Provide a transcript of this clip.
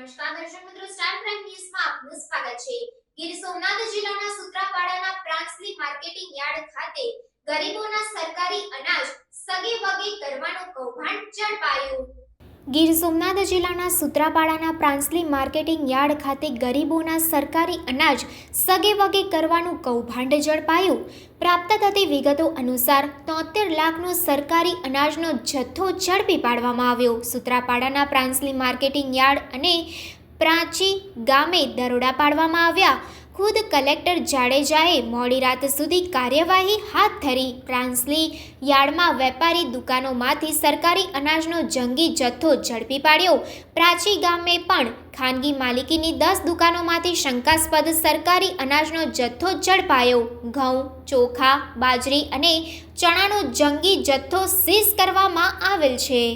નમસ્કાર દર્શક મિત્રો, સ્ટાર પ્રાઇમ ન્યૂઝમાં આપનું સ્વાગત છે। ગીર સોમનાથ જિલ્લાના સૂત્રાપાડાના પ્રાંસલી માર્કેટિંગ યાર્ડ ખાતે ગરીબોના સરકારી અનાજ સગે વગે કરવાનું કૌભાંડ ઝડપાયું। ગીર સોમનાથ જિલ્લાના સૂત્રાપાડાના પ્રાંસલી માર્કેટિંગ યાર્ડ ખાતે ગરીબોના સરકારી અનાજ સગે વગે કરવાનું કૌભાંડ ઝડપાયું। પ્રાપ્ત થતી વિગતો અનુસાર 73 લાખનો સરકારી અનાજનો જથ્થો ઝડપી પાડવામાં આવ્યો। સૂત્રાપાડાના પ્રાંસલી માર્કેટિંગ યાર્ડ અને પ્રાચી ગામે દરોડા પાડવામાં આવ્યા। ખુદ કલેક્ટર જાડેજાએ મોડી રાત સુધી કાર્યવાહી હાથ ધરી। પ્રાંસલી યાર્ડમાં વેપારી દુકાનોમાંથી સરકારી અનાજનો જંગી જથ્થો ઝડપી પાડ્યો। પ્રાચી ગામે પણ ખાનગી માલિકીની 10 દુકાનોમાંથી શંકાસ્પદ સરકારી અનાજનો જથ્થો ઝડપાયો। ઘઉં, ચોખા, બાજરી અને ચણાનો જંગી જથ્થો સીઝ કરવામાં આવેલ છે।